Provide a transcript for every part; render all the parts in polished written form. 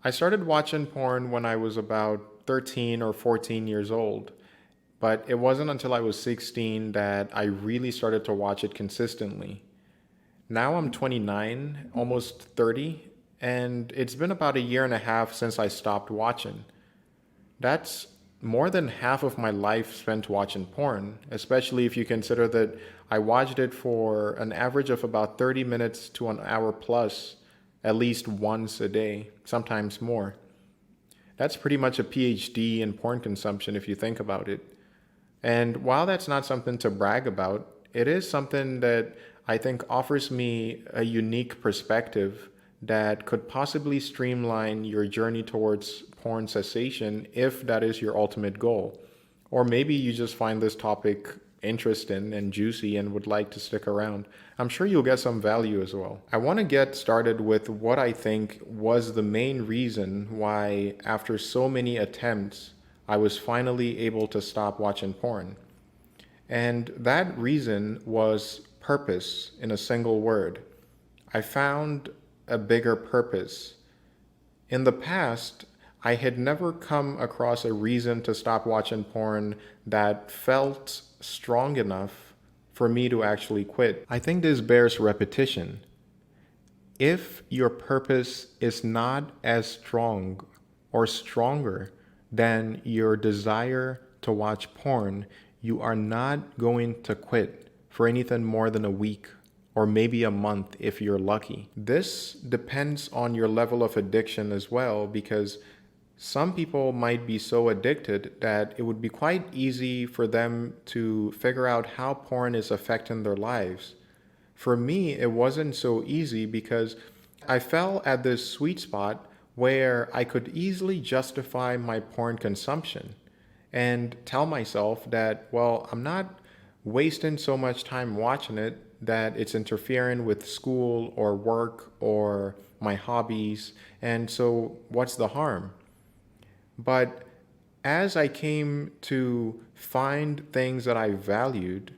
I started watching porn when I was about 13 or 14 years old, but it wasn't until I was 16 that I really started to watch it consistently. Now I'm 29, almost 30, and it's been about a year and a half since I stopped watching. That's more than half of my life spent watching porn, especially if you consider that I watched it for an average of about 30 minutes to an hour plus, at least once a day, sometimes more. That's pretty much a PhD in porn consumption if you think about it. And while that's not something to brag about, it is something that I think offers me a unique perspective that could possibly streamline your journey towards porn cessation if that is your ultimate goal. Or maybe you just find this topic interesting and juicy and would like to stick around. I'm sure you'll get some value as well. I want to get started with what I think was the main reason why, after so many attempts, I was finally able to stop watching porn. And that reason was purpose in a single word. I found a bigger purpose. In the past, I had never come across a reason to stop watching porn that felt strong enough for me to actually quit. I think this bears repetition. If your purpose is not as strong or stronger than your desire to watch porn, you are not going to quit for anything more than a week or maybe a month if you're lucky. This depends on your level of addiction as well, because some people might be so addicted that it would be quite easy for them to figure out how porn is affecting their lives. For me, it wasn't so easy because I fell at this sweet spot where I could easily justify my porn consumption and tell myself that, well, I'm not wasting so much time watching it that it's interfering with school or work or my hobbies, and so what's the harm? But as I came to find things that I valued,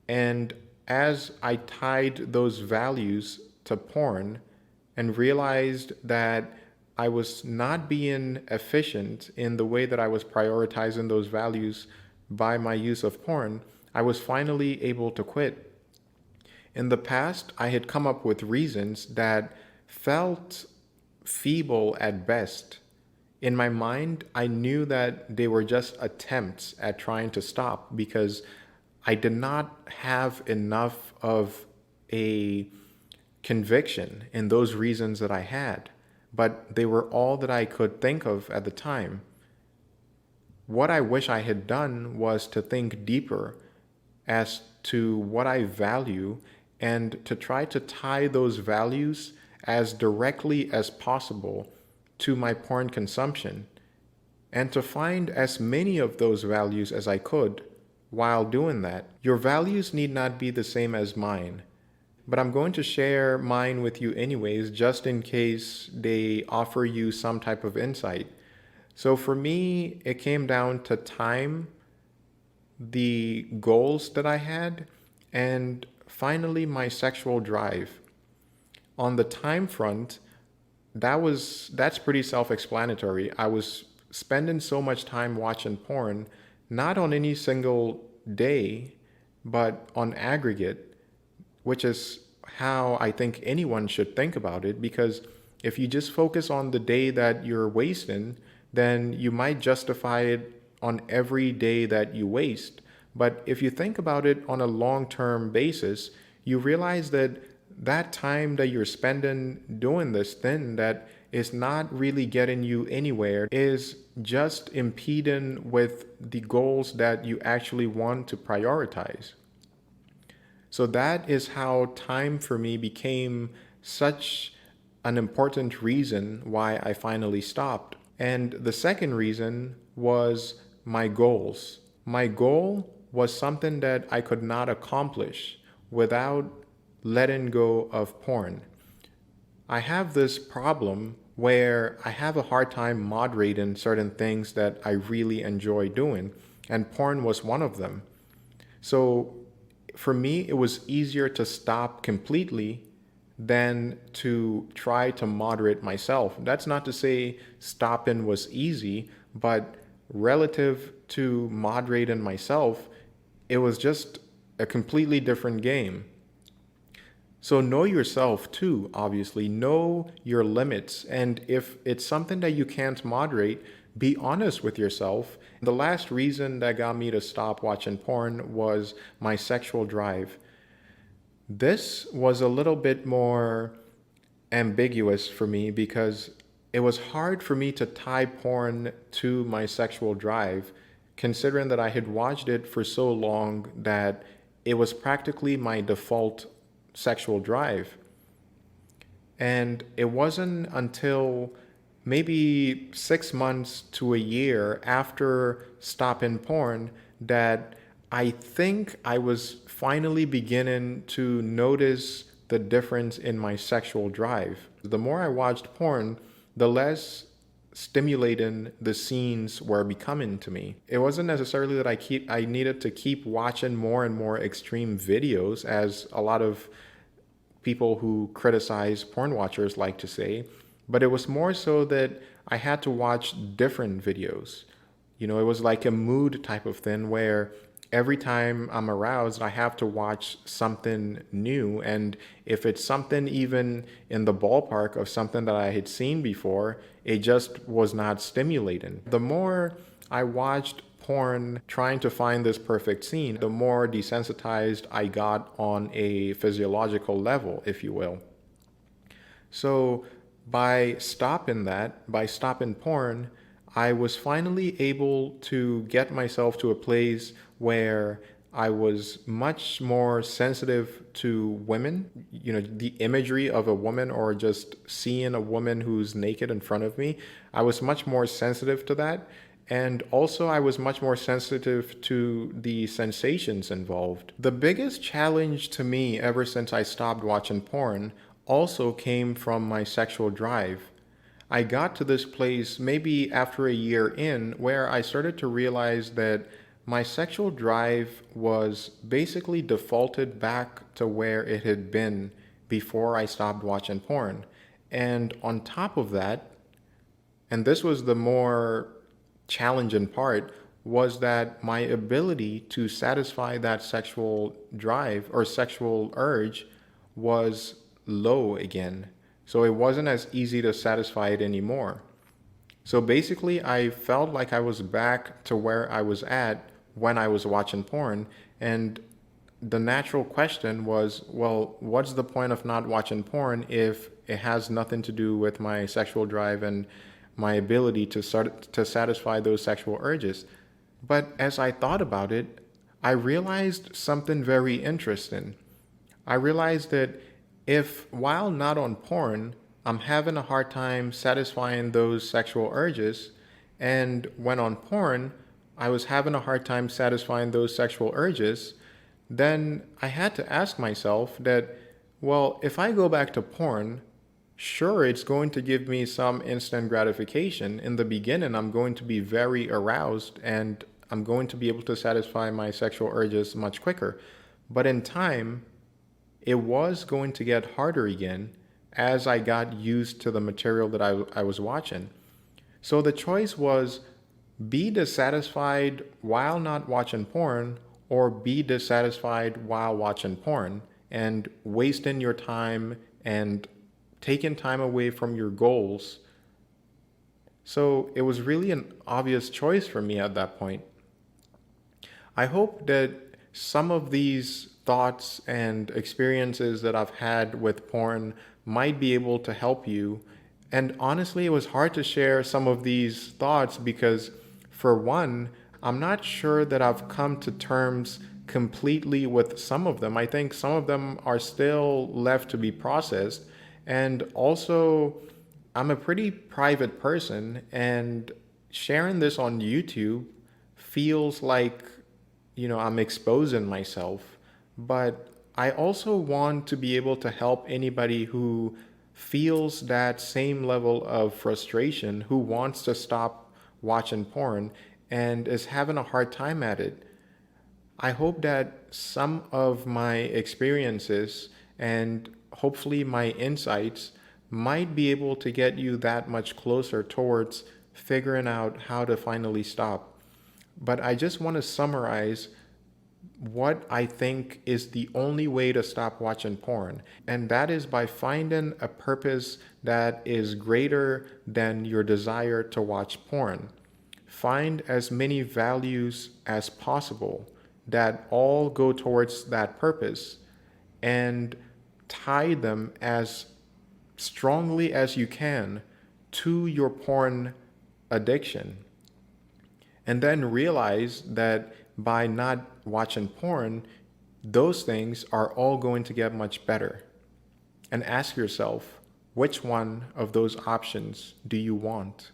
and as I tied those values to porn and realized that I was not being efficient in the way that I was prioritizing those values by my use of porn, I was finally able to quit. In the past, I had come up with reasons that felt feeble at best. In my mind, I knew that they were just attempts at trying to stop because I did not have enough of a conviction in those reasons that I had, but they were all that I could think of at the time. What I wish I had done was to think deeper as to what I value and to try to tie those values as directly as possible to my porn consumption and to find as many of those values as I could while doing that. Your values need not be the same as mine, but I'm going to share mine with you anyways, just in case they offer you some type of insight. So for me, it came down to time, the goals that I had, and finally my sexual drive. On the time front, that's pretty self-explanatory. I was spending so much time watching porn, not on any single day, but on aggregate, which is how I think anyone should think about it, because if you just focus on the day that you're wasting, then you might justify it on every day that you waste. But if you think about it on a long-term basis, you realize that that time that you're spending doing this thing that is not really getting you anywhere is just impeding with the goals that you actually want to prioritize. So that is how time for me became such an important reason why I finally stopped. And the second reason was my goals. My goal was something that I could not accomplish without letting go of porn. I have this problem where I have a hard time moderating certain things that I really enjoy doing, and porn was one of them. So for me, it was easier to stop completely than to try to moderate myself. That's not to say stopping was easy, but relative to moderating myself, it was just a completely different game. So know yourself too, obviously. Know your limits. And if it's something that you can't moderate, be honest with yourself. The last reason that got me to stop watching porn was my sexual drive. This was a little bit more ambiguous for me because it was hard for me to tie porn to my sexual drive, considering that I had watched it for so long that it was practically my default sexual drive. And it wasn't until maybe 6 months to a year after stopping porn that I think I was finally beginning to notice the difference in my sexual drive. The more I watched porn, the less stimulating the scenes were becoming to me. It wasn't necessarily that I needed to keep watching more and more extreme videos, as a lot of people who criticize porn watchers like to say, but it was more so that I had to watch different videos. You know, it was like a mood type of thing where every time I'm aroused, I have to watch something new. And if it's something even in the ballpark of something that I had seen before, it just was not stimulating. The more I watched porn trying to find this perfect scene, the more desensitized I got on a physiological level, if you will. So by stopping porn, I was finally able to get myself to a place where I was much more sensitive to women, you know, the imagery of a woman or just seeing a woman who's naked in front of me. I was much more sensitive to that. And also, I was much more sensitive to the sensations involved. The biggest challenge to me ever since I stopped watching porn also came from my sexual drive. I got to this place maybe after a year in where I started to realize that my sexual drive was basically defaulted back to where it had been before I stopped watching porn. And on top of that, and this was the more challenging part, was that my ability to satisfy that sexual drive or sexual urge was low again. So it wasn't as easy to satisfy it anymore. So basically, I felt like I was back to where I was at when I was watching porn. And the natural question was, well, what's the point of not watching porn if it has nothing to do with my sexual drive and my ability to satisfy those sexual urges? But as I thought about it, I realized something very interesting. I realized that if, while not on porn, I'm having a hard time satisfying those sexual urges, and when on porn, I was having a hard time satisfying those sexual urges, then I had to ask myself that, well, if I go back to porn, sure, it's going to give me some instant gratification. In the beginning, I'm going to be very aroused and I'm going to be able to satisfy my sexual urges much quicker. But in time, it was going to get harder again as I got used to the material that I was watching. So the choice was be dissatisfied while not watching porn or be dissatisfied while watching porn and wasting your time and taking time away from your goals. So it was really an obvious choice for me at that point. I hope that some of these thoughts and experiences that I've had with porn might be able to help you. And honestly, it was hard to share some of these thoughts because, for one, I'm not sure that I've come to terms completely with some of them. I think some of them are still left to be processed. And also, I'm a pretty private person, and sharing this on YouTube feels like, I'm exposing myself. But I also want to be able to help anybody who feels that same level of frustration, who wants to stop watching porn and is having a hard time at it. I hope that some of my experiences and hopefully my insights might be able to get you that much closer towards figuring out how to finally stop. But I just want to summarize what I think is the only way to stop watching porn. And that is by finding a purpose that is greater than your desire to watch porn. Find as many values as possible that all go towards that purpose and tie them as strongly as you can to your porn addiction. And then realize that by not watching porn, those things are all going to get much better. And ask yourself, which one of those options do you want?